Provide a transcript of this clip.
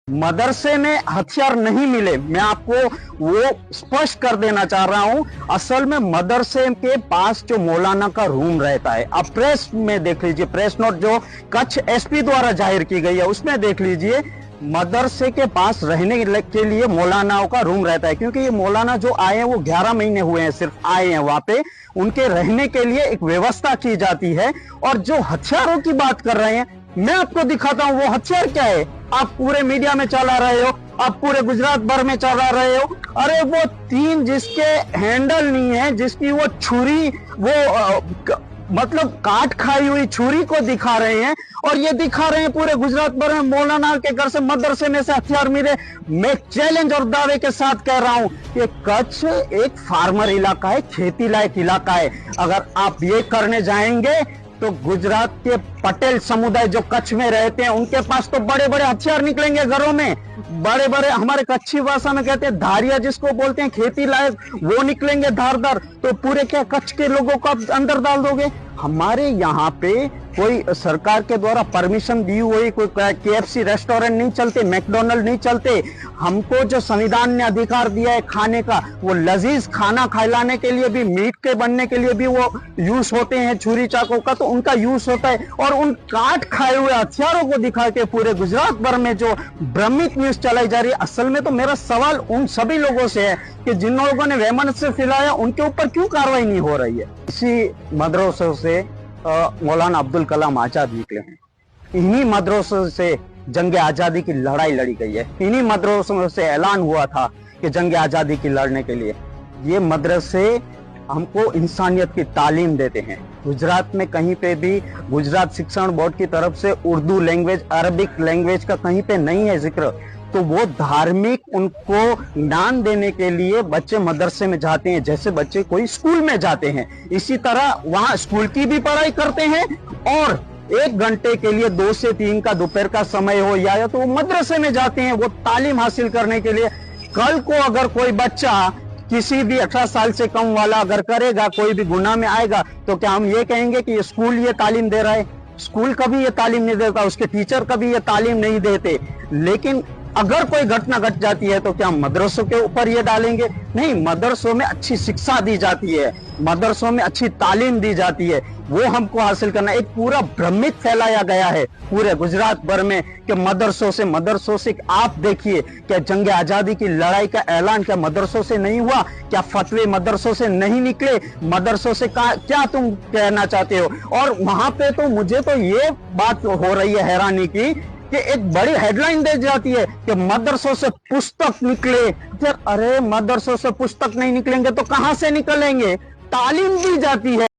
मदरसे में हथियार नहीं मिले, मैं आपको वो स्पष्ट कर देना चाह रहा हूं। असल में मदरसे के पास जो मौलाना का रूम रहता है, आप प्रेस में देख लीजिए, प्रेस नोट जो कच्छ एसपी द्वारा जाहिर की गई है उसमें देख लीजिए, मदरसे के पास रहने के लिए मौलानाओं का रूम रहता है। क्योंकि ये मौलाना जो आए हैं वो 11 महीने हुए हैं, सिर्फ आए हैं, वहां पे उनके रहने के लिए एक व्यवस्था की जाती है। और जो हथियारों की बात कर रहे हैं, मैं आपको दिखाता हूं वो हथियार क्या है। आप पूरे मीडिया में चला रहे हो, आप पूरे गुजरात भर में चला रहे हो। अरे वो 3 जिसके हैंडल नहीं है, जिसकी वो छुरी, वो मतलब काट खाई हुई छुरी को दिखा रहे हैं। और ये दिखा रहे हैं पूरे गुजरात भर में मौलाना के घर से, मदरसे में से हथियार मिले। मैं चैलेंज और दावे के साथ कह रहा हूं कि कच्छ एक फार्मर इलाका है, खेती लायक इलाका है। अगर आप ये करने जाएंगे तो गुजरात के पटेल समुदाय जो कच्छ में रहते हैं उनके पास तो बड़े बड़े हथियार निकलेंगे घरों में, बड़े बड़े, हमारे कच्छी भाषा में कहते हैं धारिया जिसको बोलते हैं, खेती लायक, वो निकलेंगे धारदार। तो पूरे क्या कच्छ के लोगों को आप अंदर डाल दोगे? हमारे यहाँ पे कोई सरकार के द्वारा परमिशन दी हुई कोई KFC रेस्टोरेंट नहीं चलते, मैकडोनल्ड नहीं चलते। हमको जो संविधान ने अधिकार दिया है खाने का, वो लजीज खाना खिलाने के लिए भी, मीट के बनने के लिए भी वो यूज होते हैं, छुरी चाकू का तो उनका यूज होता है। और उन काट खाए हुए हथियारों को दिखा के पूरे गुजरात भर में जो भ्रमित न्यूज चलाई जा रही है, असल में तो मेरा सवाल उन सभी लोगों से है कि जिन लोगों ने वहमन से फैलाया उनके ऊपर क्यों कार्रवाई नहीं हो रही है। इसी मदरसों से मौलाना अब्दुल कलाम आजाद निकले हैं, इन्हीं मदरसों से जंग आजादी की लड़ाई लड़ी गई है, इन्हीं मदरसों से ऐलान हुआ था कि जंग आजादी की लड़ने के लिए। ये मदरसे हमको इंसानियत की तालीम देते हैं। गुजरात में कहीं पे भी गुजरात शिक्षण बोर्ड की तरफ से उर्दू लैंग्वेज, अरबिक लैंग्वेज का कहीं पे नहीं है जिक्र। तो वो धार्मिक उनको ज्ञान देने के लिए बच्चे मदरसे में जाते हैं, जैसे बच्चे कोई स्कूल में जाते हैं। इसी तरह वहां स्कूल की भी पढ़ाई करते हैं और 1 घंटे के लिए 2 से 3 का दोपहर का समय हो या तो वो मदरसे में जाते हैं, वो तालीम हासिल करने के लिए। कल को अगर कोई बच्चा किसी भी 18 साल से कम वाला अगर करेगा, कोई भी गुनाह में आएगा, तो क्या हम ये कहेंगे कि स्कूल ये तालीम दे रहा है? स्कूल कभी ये तालीम नहीं देता, उसके टीचर कभी ये तालीम नहीं देते। लेकिन अगर कोई घटना घट जाती है तो क्या हम मदरसों के ऊपर ये डालेंगे? नहीं, मदरसों में अच्छी शिक्षा दी जाती है, मदरसों में अच्छी तालीम दी जाती है, वो हमको हासिल करना। एक पूरा भ्रमित फैलाया गया है पूरे गुजरात भर में कि मदरसों से आप देखिए, क्या जंग आजादी की लड़ाई का ऐलान क्या मदरसों से नहीं हुआ? क्या फतवे मदरसों से नहीं निकले? मदरसों से क्या तुम कहना चाहते हो? और वहां पे तो मुझे तो ये बात हो रही है हैरानी की कि एक बड़ी हेडलाइन दे जाती है कि मदरसों से पुस्तक निकले। अरे मदरसों से पुस्तक नहीं निकलेंगे तो कहां से निकलेंगे? तालीम दी जाती है।